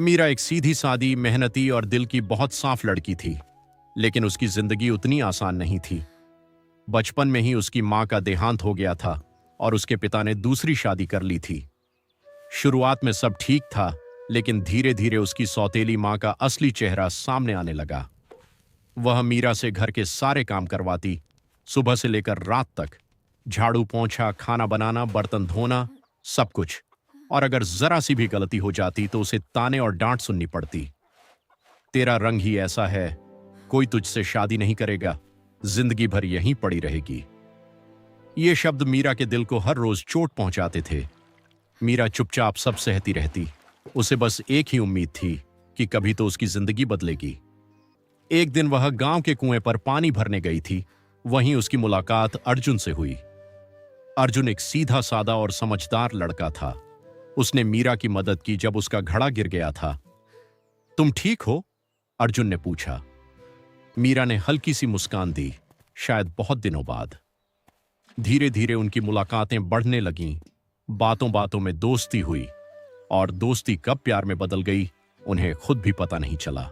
मीरा एक सीधी सादी, मेहनती और दिल की बहुत साफ लड़की थी, लेकिन उसकी जिंदगी उतनी आसान नहीं थी। बचपन में ही उसकी मां का देहांत हो गया था और उसके पिता ने दूसरी शादी कर ली थी। शुरुआत में सब ठीक था, लेकिन धीरे धीरे उसकी सौतेली मां का असली चेहरा सामने आने लगा। वह मीरा से घर के सारे काम करवाती, सुबह से लेकर रात तक। झाड़ू पोंछा, खाना बनाना, बर्तन धोना, सब कुछ। और अगर जरा सी भी गलती हो जाती तो उसे ताने और डांट सुननी पड़ती। तेरा रंग ही ऐसा है, कोई तुझसे शादी नहीं करेगा, जिंदगी भर यहीं पड़ी रहेगी। ये शब्द मीरा के दिल को हर रोज चोट पहुंचाते थे। मीरा चुपचाप सब सहती रहती। उसे बस एक ही उम्मीद थी कि कभी तो उसकी जिंदगी बदलेगी। एक दिन वह गांव के कुएं पर पानी भरने गई थी। वहीं उसकी मुलाकात अर्जुन से हुई। अर्जुन एक सीधा सादा और समझदार लड़का था। उसने मीरा की मदद की जब उसका घड़ा गिर गया था। तुम ठीक हो? अर्जुन ने पूछा। मीरा ने हल्की सी मुस्कान दी, शायद बहुत दिनों बाद। धीरे धीरे उनकी मुलाकातें बढ़ने लगीं। बातों बातों में दोस्ती हुई, और दोस्ती कब प्यार में बदल गई उन्हें खुद भी पता नहीं चला।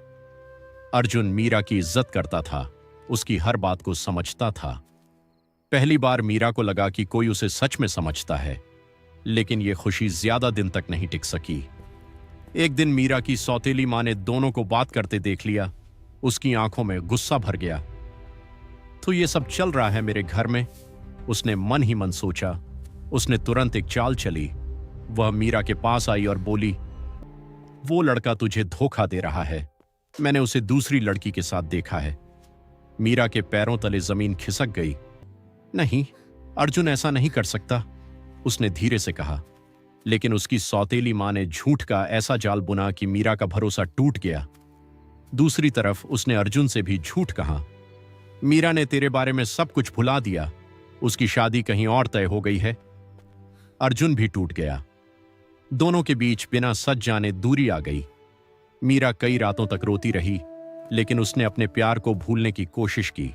अर्जुन मीरा की इज्जत करता था, उसकी हर बात को समझता था। पहली बार मीरा को लगा कि कोई उसे सच में समझता है, लेकिन यह खुशी ज्यादा दिन तक नहीं टिक सकी। एक दिन मीरा की सौतेली मां ने दोनों को बात करते देख लिया। उसकी आंखों में गुस्सा भर गया। तो ये सब चल रहा है मेरे घर में, उसने मन ही मन सोचा। उसने तुरंत एक चाल चली। वह मीरा के पास आई और बोली, वो लड़का तुझे धोखा दे रहा है, मैंने उसे दूसरी लड़की के साथ देखा है। मीरा के पैरों तले जमीन खिसक गई। नहीं, अर्जुन ऐसा नहीं कर सकता, उसने धीरे से कहा। लेकिन उसकी सौतेली मां ने झूठ का ऐसा जाल बुना कि मीरा का भरोसा टूट गया। दूसरी तरफ उसने अर्जुन से भी झूठ कहा। मीरा ने तेरे बारे में सब कुछ भुला दिया, उसकी शादी कहीं और तय हो गई है। अर्जुन भी टूट गया। दोनों के बीच बिना सच जाने दूरी आ गई। मीरा कई रातों तक रोती रही, लेकिन उसने अपने प्यार को भूलने की कोशिश की।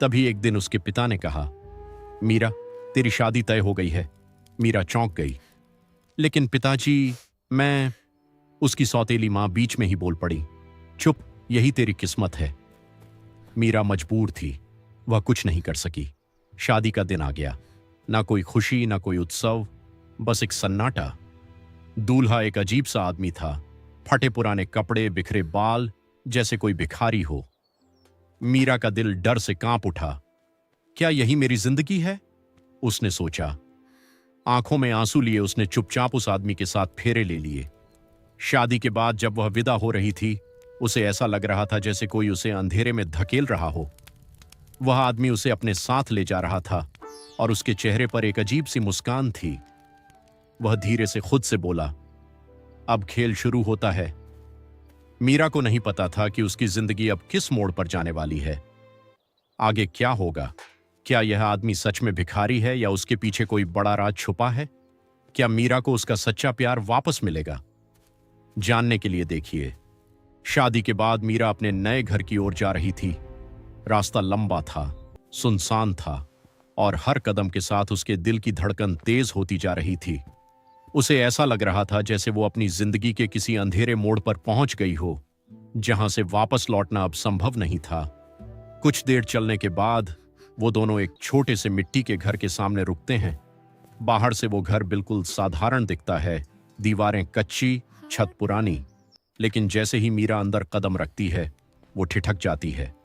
तभी एक दिन उसके पिता ने कहा, मीरा, तेरी शादी तय हो गई है। मीरा चौंक गई। लेकिन पिताजी, मैं... उसकी सौतेली मां बीच में ही बोल पड़ी, चुप, यही तेरी किस्मत है। मीरा मजबूर थी, वह कुछ नहीं कर सकी। शादी का दिन आ गया। ना कोई खुशी, ना कोई उत्सव, बस एक सन्नाटा। दूल्हा एक अजीब सा आदमी था, फटे पुराने कपड़े, बिखरे बाल, जैसे कोई भिखारी हो। मीरा का दिल डर से कांप उठा। क्या यही मेरी जिंदगी है? उसने सोचा। आंखों में आंसू लिए उसने चुपचाप उस आदमी के साथ फेरे ले लिए। शादी के बाद जब वह विदा हो रही थी, उसे ऐसा लग रहा था जैसे कोई उसे अंधेरे में धकेल रहा हो। वह आदमी उसे अपने साथ ले जा रहा था और उसके चेहरे पर एक अजीब सी मुस्कान थी। वह धीरे से खुद से बोला, अब खेल शुरू होता है। मीरा को नहीं पता था कि उसकी जिंदगी अब किस मोड़ पर जाने वाली है। आगे क्या होगा? क्या यह आदमी सच में भिखारी है या उसके पीछे कोई बड़ा राज छुपा है? क्या मीरा को उसका सच्चा प्यार वापस मिलेगा? जानने के लिए देखिए। शादी के बाद मीरा अपने नए घर की ओर जा रही थी। रास्ता लंबा था, सुनसान था, और हर कदम के साथ उसके दिल की धड़कन तेज होती जा रही थी। उसे ऐसा लग रहा था जैसे वो अपनी जिंदगी के किसी अंधेरे मोड़ पर पहुंच गई हो, जहां से वापस लौटना अब संभव नहीं था। कुछ देर चलने के बाद वो दोनों एक छोटे से मिट्टी के घर के सामने रुकते हैं। बाहर से वो घर बिल्कुल साधारण दिखता है, दीवारें कच्ची, छत पुरानी। लेकिन जैसे ही मीरा अंदर कदम रखती है, वो ठिठक जाती है।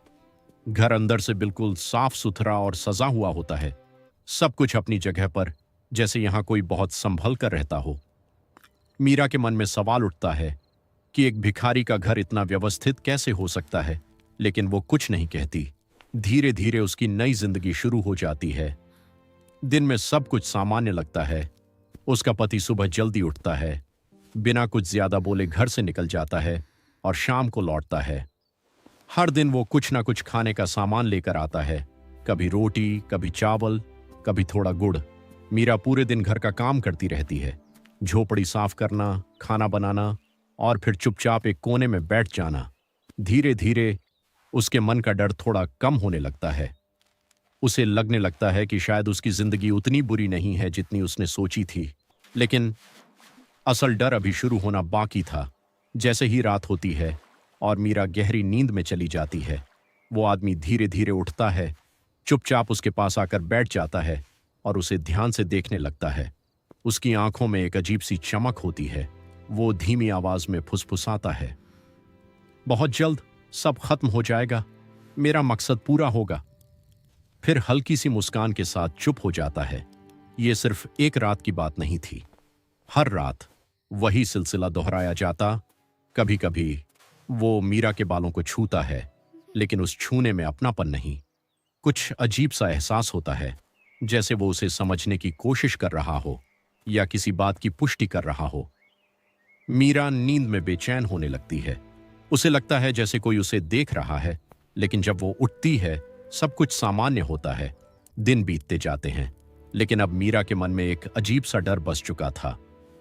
घर अंदर से बिल्कुल साफ सुथरा और सजा हुआ होता है, सब कुछ अपनी जगह पर, जैसे यहां कोई बहुत संभल कर रहता हो। मीरा के मन में सवाल उठता है कि एक भिखारी का घर इतना व्यवस्थित कैसे हो सकता है, लेकिन वो कुछ नहीं कहती। धीरे धीरे उसकी नई जिंदगी शुरू हो जाती है। दिन में सब कुछ सामान्य लगता है। उसका पति सुबह जल्दी उठता है, बिना कुछ ज्यादा बोले घर से निकल जाता है और शाम को लौटता है। हर दिन वो कुछ ना कुछ खाने का सामान लेकर आता है, कभी रोटी, कभी चावल, कभी थोड़ा गुड़। मीरा पूरे दिन घर का काम करती रहती है, झोपड़ी साफ करना, खाना बनाना और फिर चुपचाप एक कोने में बैठ जाना। धीरे धीरे उसके मन का डर थोड़ा कम होने लगता है। उसे लगने लगता है कि शायद उसकी जिंदगी उतनी बुरी नहीं है जितनी उसने सोची थी। लेकिन असल डर अभी शुरू होना बाकी था। जैसे ही रात होती है और मीरा गहरी नींद में चली जाती है, वो आदमी धीरे धीरे उठता है, चुपचाप उसके पास आकर बैठ जाता है और उसे ध्यान से देखने लगता है। उसकी आंखों में एक अजीब सी चमक होती है। वो धीमी आवाज में फुसफुसाता है, बहुत जल्द सब खत्म हो जाएगा, मेरा मकसद पूरा होगा। फिर हल्की सी मुस्कान के साथ चुप हो जाता है। ये सिर्फ एक रात की बात नहीं थी। हर रात वही सिलसिला दोहराया जाता। कभी कभी वो मीरा के बालों को छूता है, लेकिन उस छूने में अपनापन नहीं, कुछ अजीब सा एहसास होता है, जैसे वो उसे समझने की कोशिश कर रहा हो या किसी बात की पुष्टि कर रहा हो। मीरा नींद में बेचैन होने लगती है। उसे लगता है जैसे कोई उसे देख रहा है, लेकिन जब वो उठती है सब कुछ सामान्य होता है। दिन बीतते जाते हैं, लेकिन अब मीरा के मन में एक अजीब सा डर बस चुका था।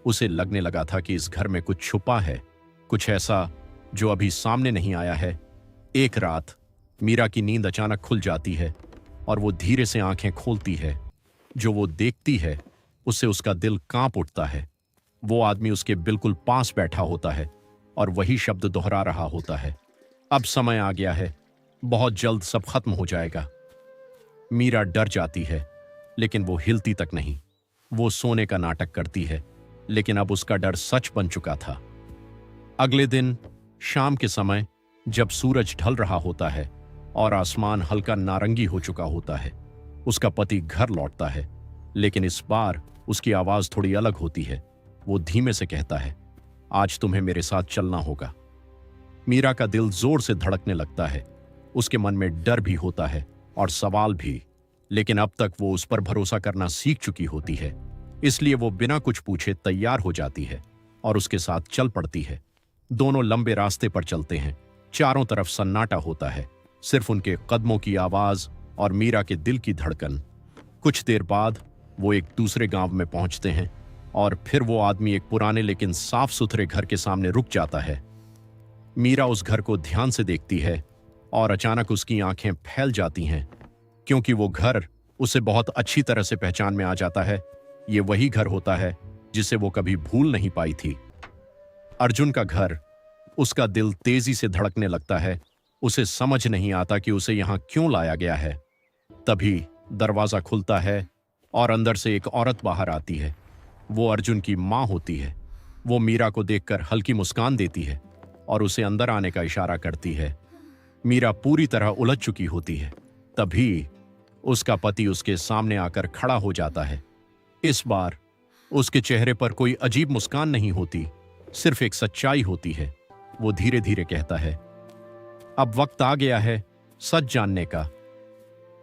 उसे लगने लगा था कि इस घर में कुछ छुपा है, कुछ ऐसा जो अभी सामने नहीं आया है। एक रात मीरा की नींद अचानक खुल जाती है और वो धीरे से आंखें खोलती है। जो वो देखती है उससे उसका दिल कांप उठता है। वो आदमी उसके बिल्कुल पास बैठा होता है और वही शब्द दोहरा रहा होता है, अब समय आ गया है, बहुत जल्द सब खत्म हो जाएगा। मीरा डर जाती है, लेकिन वो हिलती तक नहीं। वो सोने का नाटक करती है, लेकिन अब उसका डर सच बन चुका था। अगले दिन शाम के समय, जब सूरज ढल रहा होता है और आसमान हल्का नारंगी हो चुका होता है, उसका पति घर लौटता है। लेकिन इस बार उसकी आवाज थोड़ी अलग होती है। वो धीमे से कहता है, आज तुम्हें मेरे साथ चलना होगा। मीरा का दिल जोर से धड़कने लगता है। उसके मन में डर भी होता है और सवाल भी, लेकिन अब तक वो उस पर भरोसा करना सीख चुकी होती है, इसलिए वो बिना कुछ पूछे तैयार हो जाती है और उसके साथ चल पड़ती है। दोनों लंबे रास्ते पर चलते हैं। चारों तरफ सन्नाटा होता है, सिर्फ उनके कदमों की आवाज और मीरा के दिल की धड़कन। कुछ देर बाद वो एक दूसरे गांव में पहुंचते हैं और फिर वो आदमी एक पुराने लेकिन साफ सुथरे घर के सामने रुक जाता है। मीरा उस घर को ध्यान से देखती है और अचानक उसकी आंखें फैल जाती हैं, क्योंकि वो घर उसे बहुत अच्छी तरह से पहचान में आ जाता है। ये वही घर होता है जिसे वो कभी भूल नहीं पाई थी। अर्जुन का घर। उसका दिल तेजी से धड़कने लगता है। उसे समझ नहीं आता कि उसे यहां क्यों लाया गया है। तभी दरवाजा खुलता है और अंदर से एक औरत बाहर आती है। वो अर्जुन की मां होती है। वो मीरा को देखकर हल्की मुस्कान देती है और उसे अंदर आने का इशारा करती है। मीरा पूरी तरह उलझ चुकी होती है। तभी उसका पति उसके सामने आकर खड़ा हो जाता है। इस बार उसके चेहरे पर कोई अजीब मुस्कान नहीं होती, सिर्फ एक सच्चाई होती है। वो धीरे धीरे कहता है, अब वक्त आ गया है सच जानने का।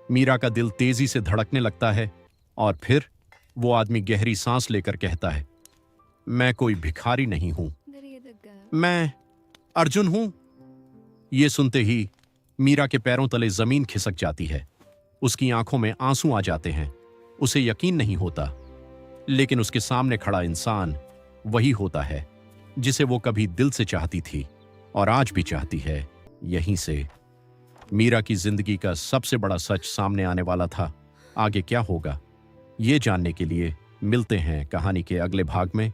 मीरा का दिल तेजी से धड़कने लगता है और फिर वो आदमी गहरी सांस लेकर कहता है, मैं कोई भिखारी नहीं हूं, मैं अर्जुन हूं। ये सुनते ही मीरा के पैरों तले जमीन खिसक जाती है। उसकी आंखों में आंसू आ जाते हैं। उसे यकीन नहीं होता, लेकिन उसके सामने खड़ा इंसान वही होता है जिसे वो कभी दिल से चाहती थी और आज भी चाहती है। यहीं से मीरा की जिंदगी का सबसे बड़ा सच सामने आने वाला था। आगे क्या होगा, ये जानने के लिए मिलते हैं कहानी के अगले भाग में।